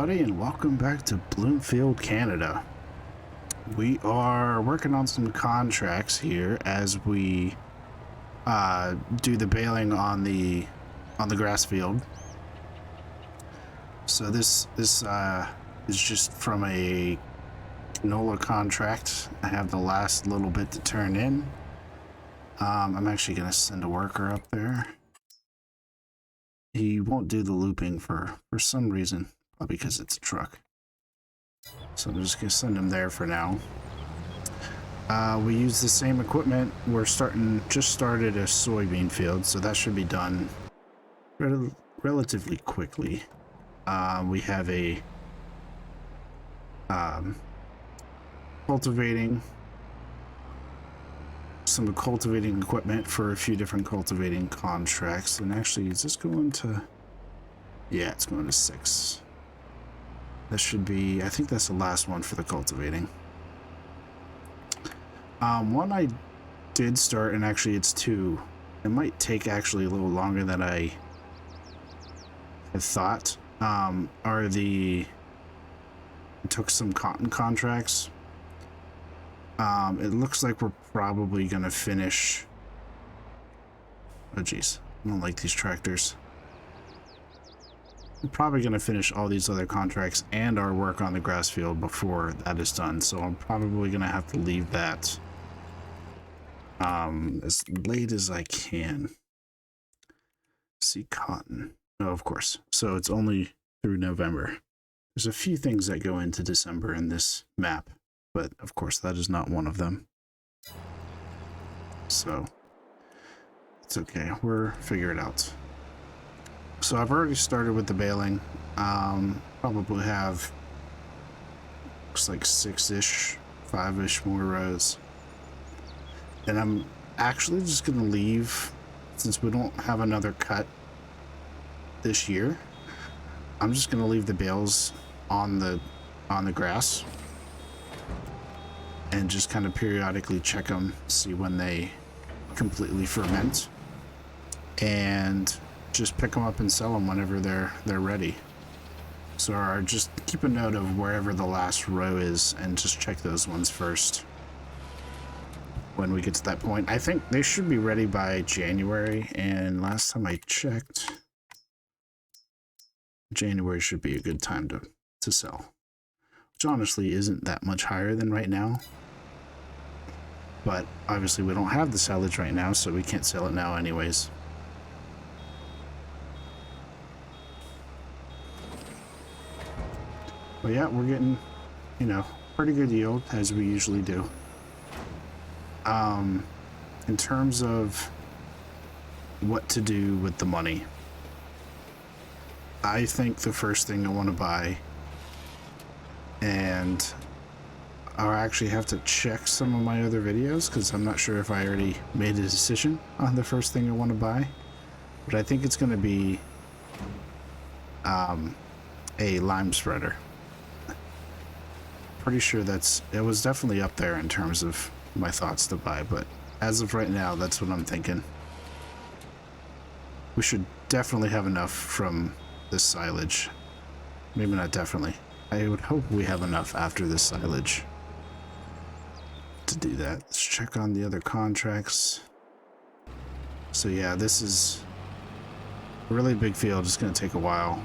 everybody, and welcome back to Bloomfield, Canada. We are working on some contracts here as we do the baling on the grass field. So this is just from a canola contract. I have the last little bit to turn in. I'm actually going to send a worker up there. He won't do the looping for some reason, probably because it's a truck. So I'm just going to send him there for now. We use the same equipment. We're just started a soybean field, so that should be done relatively quickly. We have a some cultivating equipment for a few different cultivating contracts. And actually, is this going to... Yeah, it's going to 6. That should be... I think that's the last one for the cultivating. One I did start, and actually it's 2. It might take actually a little longer than I had thought. Are the... I took some cotton contracts. It looks like we're probably going to finish... Oh, geez. I don't like these tractors. We're probably going to finish all these other contracts and our work on the grass field before that is done. So I'm probably going to have to leave that as late as I can. See, cotton. Oh, of course. So it's only through November. There's a few things that go into December in this map, but of course that is not one of them. So it's okay. We're figuring it out. So I've already started with the baling. Probably have, looks like 6-ish, 5-ish more rows. And I'm actually just going to leave, since we don't have another cut this year, I'm just going to leave the bales on the grass and just kind of periodically check them, see when they completely ferment, and just pick them up and sell them whenever they're ready. So just keep a note of wherever the last row is and just check those ones first when we get to that point. I think they should be ready by January, and last time I checked, January should be a good time to sell, which honestly isn't that much higher than right now. But obviously we don't have the silage right now, so we can't sell it now anyways. But yeah, we're getting, pretty good yield, as we usually do. In terms of what to do with the money, I think the first thing I want to buy, and I'll actually have to check some of my other videos because I'm not sure if I already made a decision on the first thing I want to buy, but I think it's going to be a lime spreader. Pretty sure it was definitely up there in terms of my thoughts to buy, but as of right now, that's what I'm thinking. We should definitely have enough from this silage. Maybe not definitely. I would hope we have enough after this silage to do that. Let's check on the other contracts. So yeah, this is a really big field. It's going to take a while.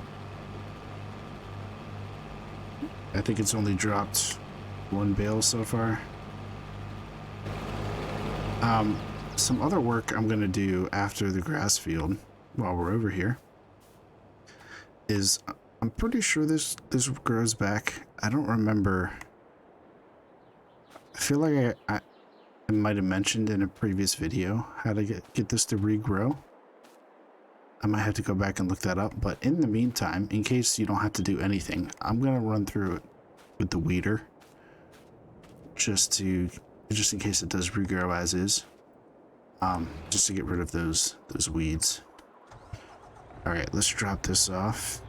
I think it's only dropped 1 bale so far. Some other work I'm going to do after the grass field while we're over here is, I'm pretty sure this grows back. I don't remember. I feel like I might have mentioned in a previous video how to get this to regrow. I might have to go back and look that up, but in the meantime, in case you don't have to do anything, I'm going to run through it with the weeder just in case it does regrow as is. Just to get rid of those weeds. All right, let's drop this off.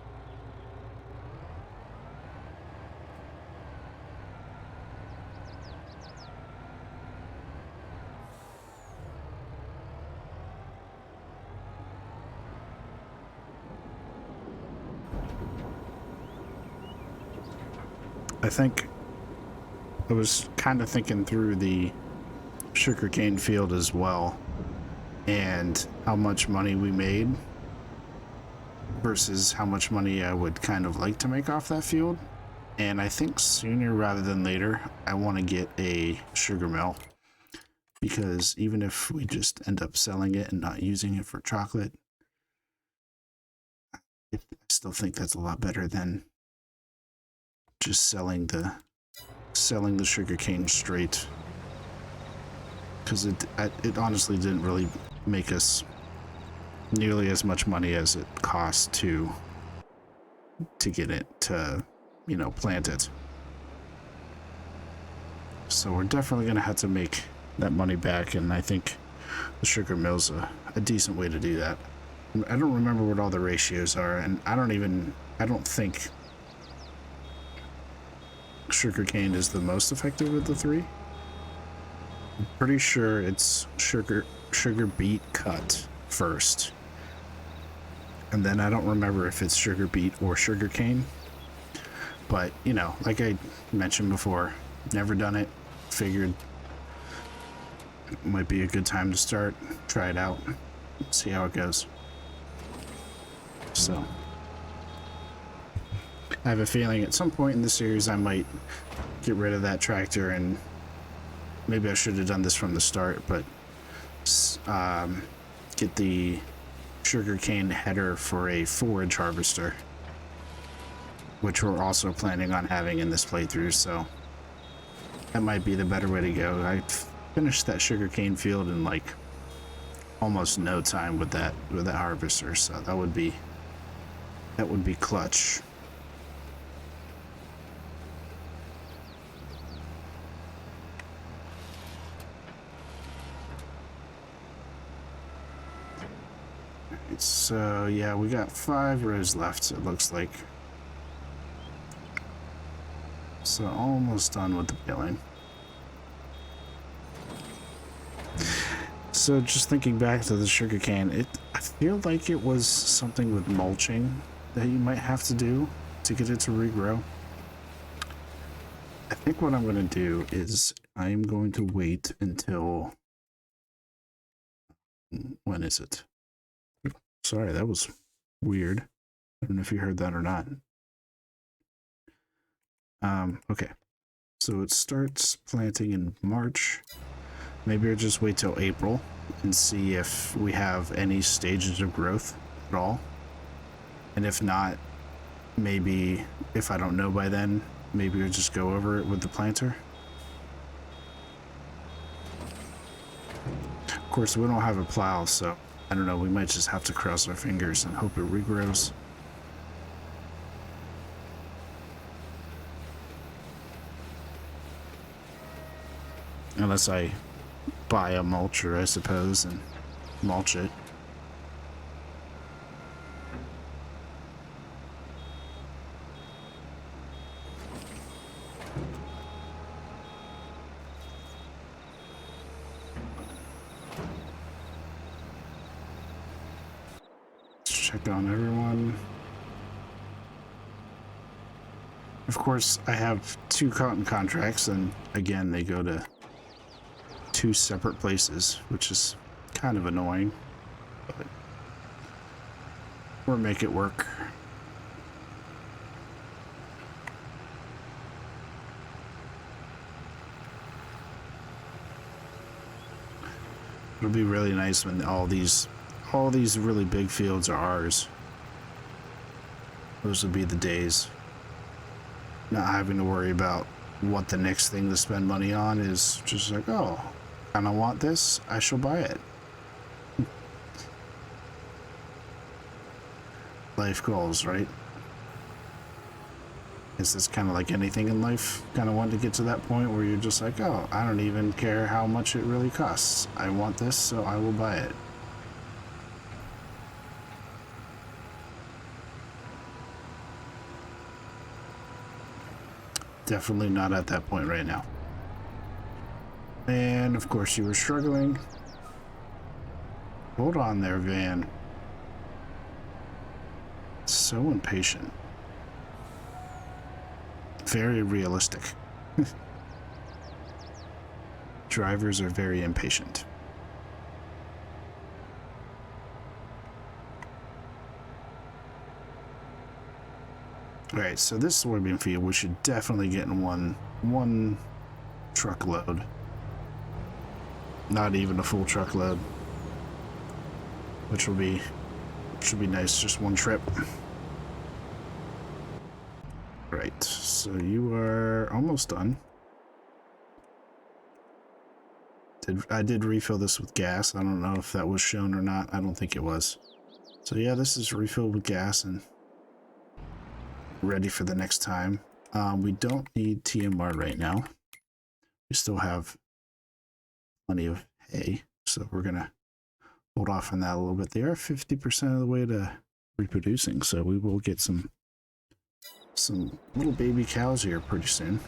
I think I was kind of thinking through the sugarcane field as well and how much money we made versus how much money I would kind of like to make off that field. And I think sooner rather than later, I want to get a sugar mill, because even if we just end up selling it and not using it for chocolate, I still think that's a lot better than just selling the sugarcane straight, because it honestly didn't really make us nearly as much money as it cost to get it to, you know, plant it. So we're definitely going to have to make that money back, and I think the sugar mill's a decent way to do that. I don't remember what all the ratios are, and I don't think sugarcane is the most effective of the three. I'm pretty sure it's sugar beet cut first, and then I don't remember if it's sugar beet or sugarcane. But, you know, like I mentioned before, never done it, figured it might be a good time to start, try it out, see how it goes. So I have a feeling at some point in the series I might get rid of that tractor, and maybe I should have done this from the start, but get the sugarcane header for a forage harvester, which we're also planning on having in this playthrough, so that might be the better way to go. I finished that sugarcane field in like almost no time with that harvester, so that would be clutch. So yeah, we got 5 rows left, it looks like. So almost done with the baling. So just thinking back to the sugarcane, I feel like it was something with mulching that you might have to do to get it to regrow. I think what I'm going to do is I'm going to wait until, when is it? Sorry, that was weird. I don't know if you heard that or not. Okay, so it starts planting in March. Maybe I'll just wait till April and see if we have any stages of growth at all. And if not, maybe if I don't know by then, maybe I'll just go over it with the planter. Of course, we don't have a plow, so I don't know, we might just have to cross our fingers and hope it regrows. Unless I buy a mulcher, I suppose, and mulch it. Let's check on everyone. Of course, I have 2 cotton contracts, and again, they go to 2 separate places, which is kind of annoying, but we'll make it work. It'll be really nice when all these really big fields are ours. Those will be the days. Not having to worry about what the next thing to spend money on is. Just like, oh, I don't want this, I shall buy it. Life goals, right? Is this kind of like anything in life? Kind of want to get to that point where you're just like, oh, I don't even care how much it really costs. I want this, so I will buy it. Definitely not at that point right now. And of course you were struggling. Hold on there, Van. So impatient. very realistic. Drivers are very impatient. Alright, so this soybean field we should definitely get in one truckload. Not even a full truckload. Which should be nice, just one trip. Right, so you are almost done. I did refill this with gas. I don't know if that was shown or not. I don't think it was. So yeah, this is refilled with gas and ready for the next time. We don't need TMR right now. We still have plenty of hay, so we're gonna hold off on that a little bit. They are 50% of the way to reproducing, so we will get some little baby cows here pretty soon.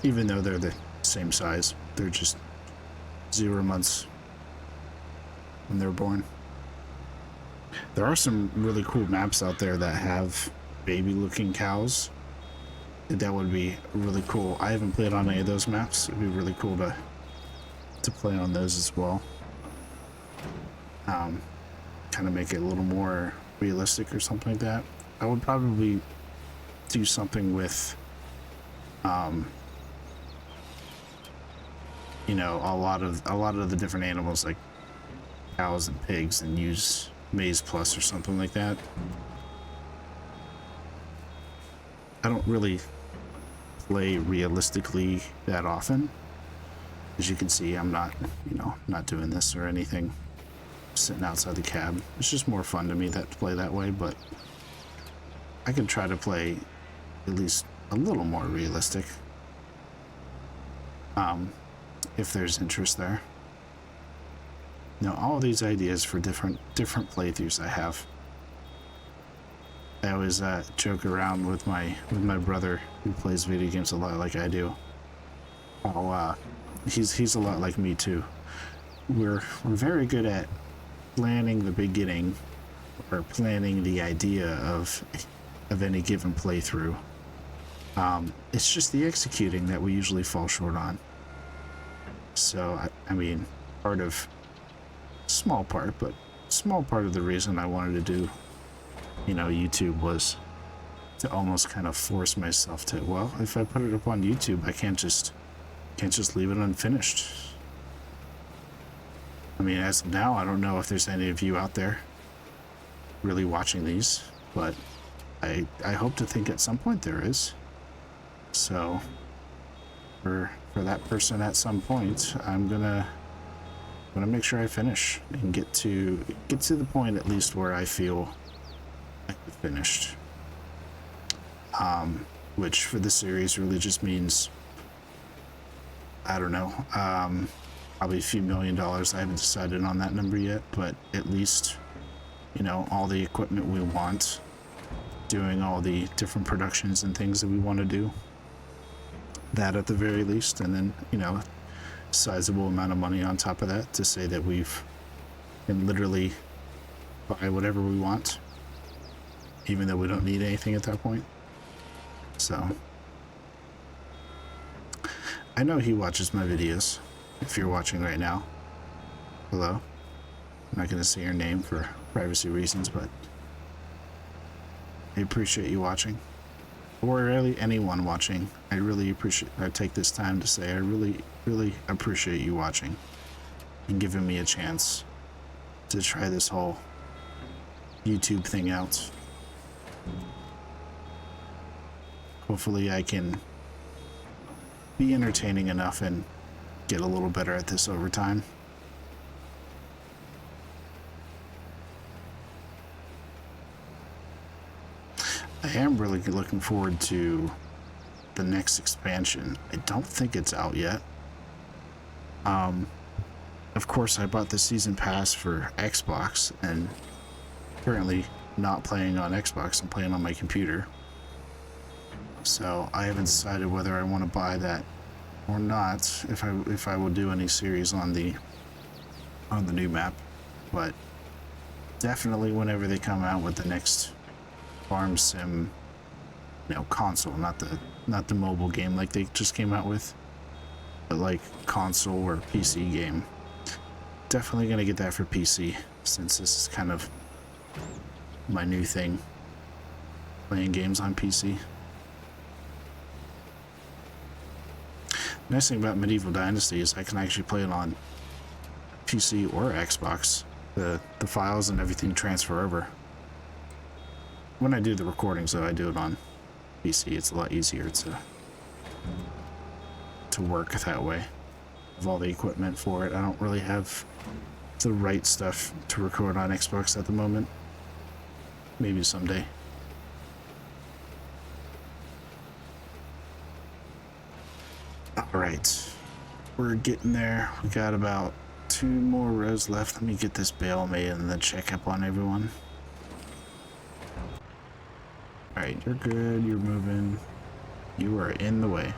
Even though they're the same size, they're just 0 months when they're born. There are some really cool maps out there that have baby looking cows. That would be really cool. I haven't played on any of those maps. It'd be really cool to play on those as well. Kind of make it a little more realistic or something like that. I would probably do something with you know, a lot of the different animals like cows and pigs, and use Maize Plus or something like that. I don't really play realistically that often. As you can see, I'm not, you know, not doing this or anything. Sitting outside the cab. It's just more fun to me to play that way, but I can try to play at least a little more realistic. If there's interest there. Now, all these ideas for different playthroughs I have. I always joke around with my brother who plays video games a lot like I do. Oh, he's a lot like me too. We're very good at planning the beginning, or planning the idea of any given playthrough. It's just the executing that we usually fall short on. So I mean, small part of the reason I wanted to do, you know, YouTube was to almost kind of force myself to, well, if I put it up on YouTube, I can't just leave it unfinished. I mean, as of now, I don't know if there's any of you out there really watching these, but I hope to think at some point there is. So for that person at some point, I'm gonna make sure I finish and get to the point at least where I feel I've finished. Which for this series really just means, I don't know, probably a few $1 million. I haven't decided on that number yet, but at least, you know, all the equipment we want, doing all the different productions and things that we want to do. That at the very least, and then, you know, sizable amount of money on top of that to say that we've can literally buy whatever we want, even though we don't need anything at that point. So I know he watches my videos. If you're watching right now, hello. I'm not going to say your name for privacy reasons, but I appreciate you watching. Or really anyone watching. I take this time to say I really appreciate you watching and giving me a chance to try this whole YouTube thing out. Hopefully I can be entertaining enough and get a little better at this over time. I am really looking forward to the next expansion. I don't think it's out yet. Of course, I bought the season pass for Xbox, and currently not playing on Xbox. I'm playing on my computer. So I haven't decided whether I want to buy that or not. If I will do any series on the new map, but definitely whenever they come out with the next farm sim you know, console, not the mobile game like they just came out with, but like console or PC game. Definitely gonna get that for PC, since this is kind of my new thing, playing games on PC. Nice thing about Medieval Dynasty is I can actually play it on PC or Xbox. The files and everything transfer over. When I do the recordings, though, I do it on PC. It's a lot easier to work that way. Of all the equipment for it, I don't really have the right stuff to record on Xbox at the moment. Maybe someday. Alright, we're getting there. We got about 2 more rows left. Let me get this bale made and then check up on everyone. Alright, you're good, you're moving. You are in the way.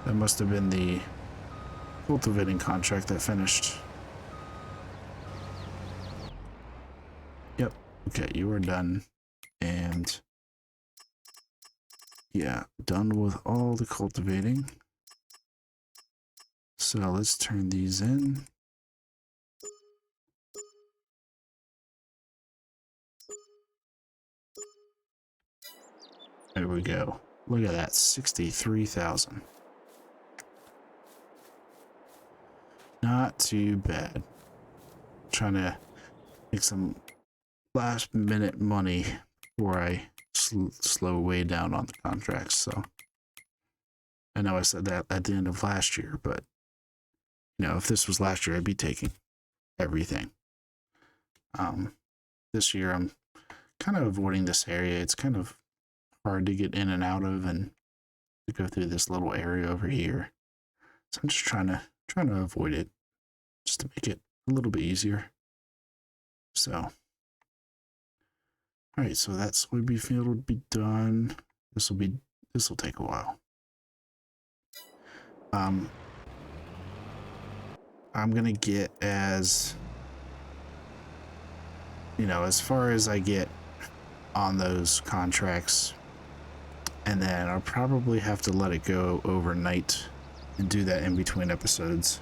That must have been the cultivating contract that finished. Yep, okay, you are done. And yeah, done with all the cultivating. So let's turn these in. There we go. Look at that, 63,000. Not too bad. Trying to make some last minute money before I slow way down on the contracts. So I know I said that at the end of last year, but you know, if this was last year, I'd be taking everything. This year I'm kind of avoiding this area. It's kind of hard to get in and out of, and to go through this little area over here. So I'm just trying to avoid it, just to make it a little bit easier. So, all right, so that soybean field would be done. This will take a while. I'm gonna get as far as I get on those contracts, and then I'll probably have to let it go overnight and do that in between episodes,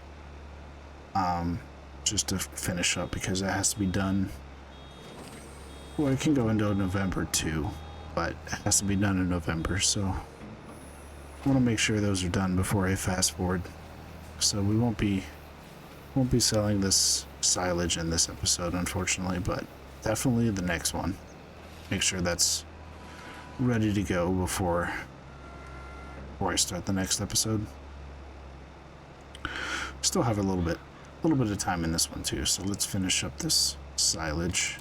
just to finish up, because that has to be done. Well, it can go into November too, but it has to be done in November, so I want to make sure those are done before I fast forward. So we won't be selling this silage in this episode, unfortunately, but definitely the next one. Make sure that's ready to go before I start the next episode. Still have a little bit of time in this one too, so let's finish up this silage.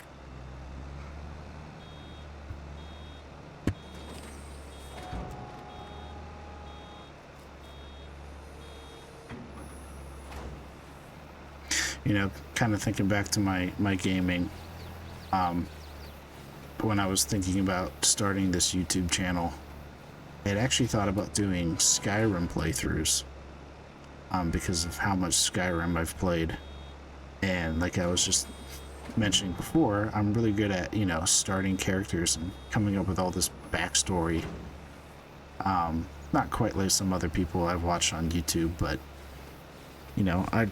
You know, kind of thinking back to my gaming, when I was thinking about starting this YouTube channel, I had actually thought about doing Skyrim playthroughs, because of how much Skyrim I've played. And like I was just mentioning before, I'm really good at, you know, starting characters and coming up with all this backstory. Not quite like some other people I've watched on YouTube, but, you know, I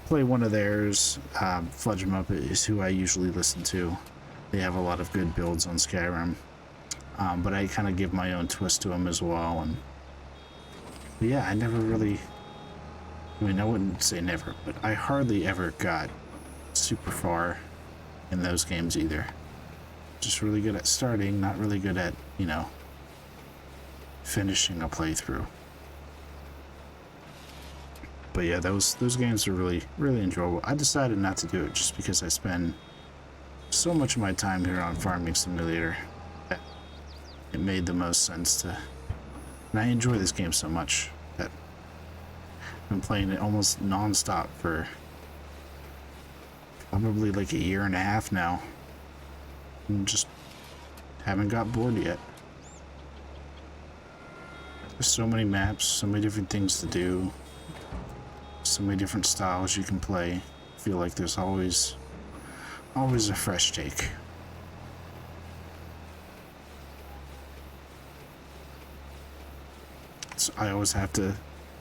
play one of theirs. Fudge Muppet is who I usually listen to. They have a lot of good builds on Skyrim, but I kind of give my own twist to them as well. But yeah, I never really, I mean, I wouldn't say never, but I hardly ever got super far in those games either. Just really good at starting, not really good at, you know, finishing a playthrough. But yeah, those games are really enjoyable. I decided not to do it just because I spend so much of my time here on Farming Simulator that it made the most sense to, and I enjoy this game so much that I've been playing it almost non-stop for probably like a year and a half now, and just haven't got bored yet. There's so many maps, so many different things to do, so many different styles you can play. I feel like there's always a fresh take. course, I always have to,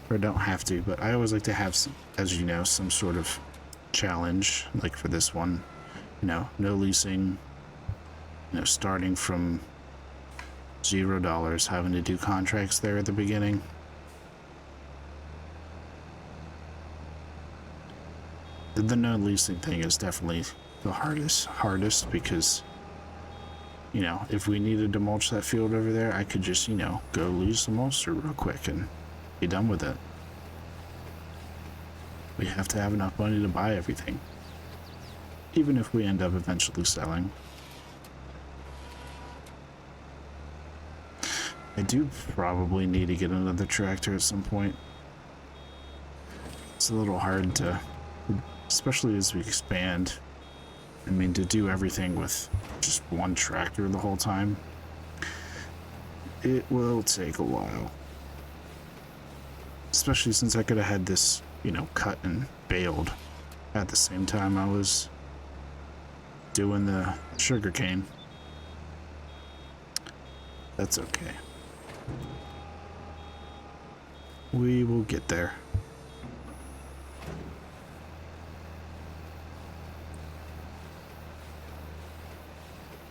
or don't have to, but I always like to have, some, as you know, some sort of challenge, like for this one, you know, no leasing, you know, starting from $0, having to do contracts there at the beginning. The no leasing thing is definitely the hardest because, you know, if we needed to mulch that field over there, I could just, you know, go lease the mulcher real quick and be done with it. We have to have enough money to buy everything, even if we end up eventually selling. I do probably need to get another tractor at some point. It's a little hard to, especially as we expand. I mean, to do everything with just one tractor the whole time, it will take a while. Especially since I could have had this, you know, cut and baled at the same time I was doing the sugar cane. That's okay. We will get there.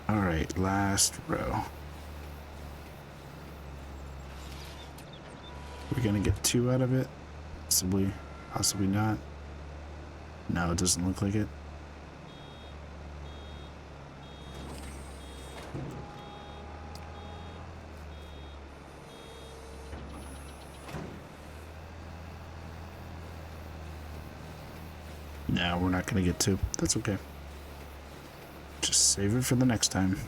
All right, last row. We're gonna get 2 out of it? Possibly not. No, it doesn't look like it. No, we're not gonna get 2. That's okay. Just save it for the next time.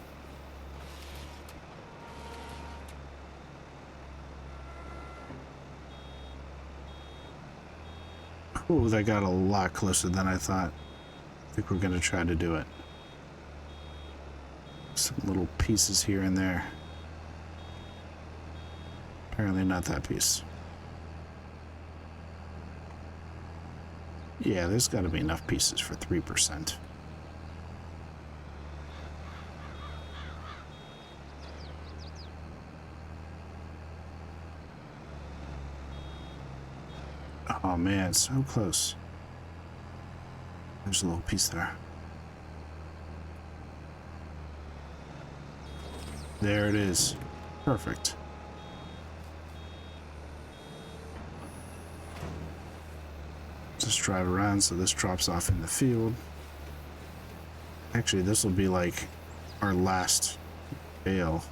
Oh, that got a lot closer than I thought. I think we're gonna try to do it. Some little pieces here and there. Apparently not that piece. Yeah, there's got to be enough pieces for 3%. Oh man, so close. There's a little piece there. There it is. Perfect. Just drive around so this drops off in the field. Actually, this will be like our last bale.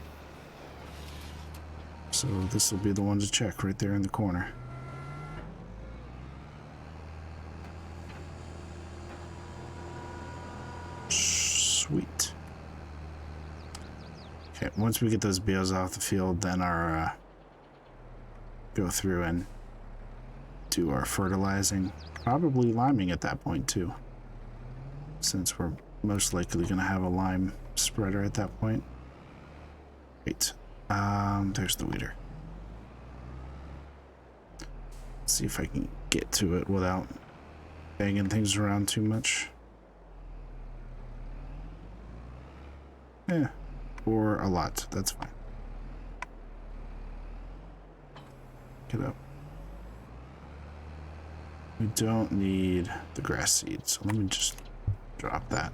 So this will be the one to check right there in the corner. Sweet. Okay, once we get those bales off the field, then our go through and do our fertilizing. Probably liming at that point too, since we're most likely going to have a lime spreader at that point. Wait, there's the weeder. Let's see if I can get to it without banging things around too much. Yeah, or a lot, that's fine. Get up. We don't need the grass seed, so let me just drop that.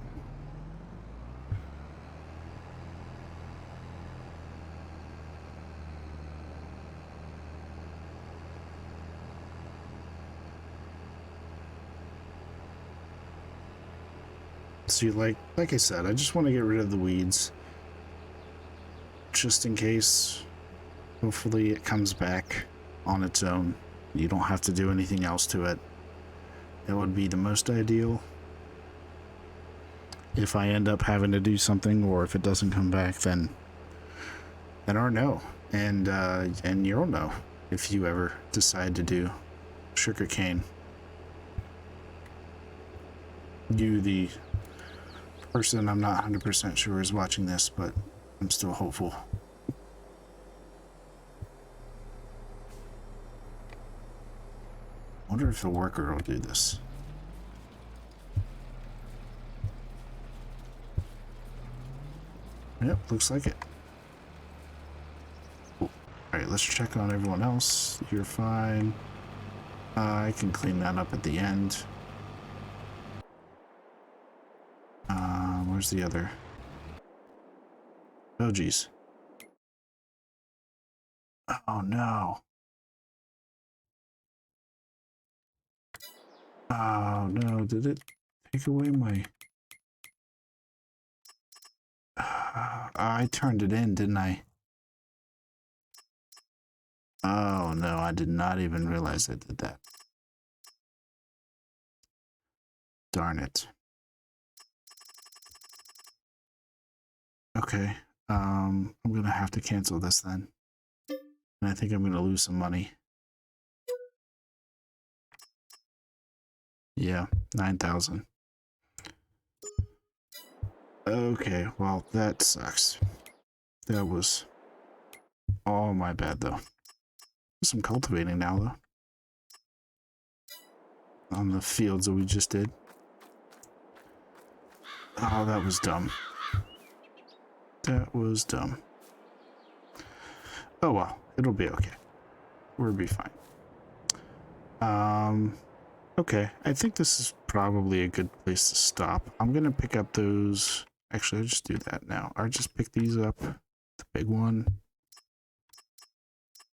See, like I said, I just want to get rid of the weeds, just in case. Hopefully it comes back on its own. You don't have to do anything else to it. That would be the most ideal. If I end up having to do something, or if it doesn't come back, then I'll know, and you'll know if you ever decide to do sugar cane. You, the person I'm not 100% sure is watching this, but I'm still hopeful. I wonder if the worker will do this. Yep, looks like it. Cool. All right, let's check on everyone else. You're fine. I can clean that up at the end. Where's the other? Oh, geez. Oh, no. Oh, no. Did it take away my... I turned it in, didn't I? Oh, no. I did not even realize I did that. Darn it. Okay. I'm gonna have to cancel this then. And I think I'm gonna lose some money. Yeah, 9,000. Okay, well, that sucks. That was all my bad, though. Some cultivating now, though. On the fields that we just did. Oh, that was dumb. That was dumb. Oh, well, it'll be okay. We'll be fine. Okay, I think this is probably a good place to stop. I'm gonna pick up those. Actually, I'll just do that now. I'll just pick these up. The big one.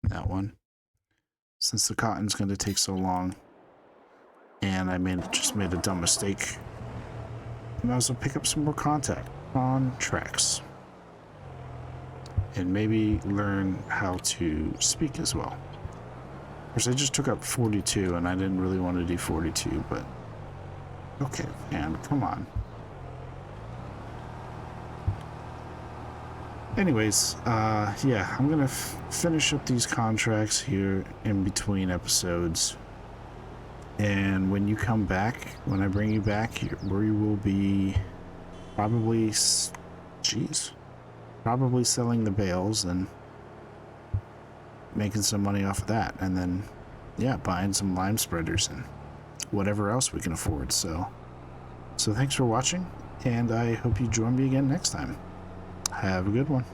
That one. Since the cotton's gonna take so long. And I just made a dumb mistake. I might as well pick up some more contracts. And maybe learn how to speak as well. Of course, I just took up 42, and I didn't really want to do 42, but... Okay, man, come on. Anyways, yeah, I'm gonna finish up these contracts here in between episodes. And when you come back, when I bring you back, we will be probably... Jeez. Probably selling the bales and making some money off of that, and then yeah, buying some lime spreaders and whatever else we can afford. So thanks for watching, and I hope you join me again next time. Have a good one.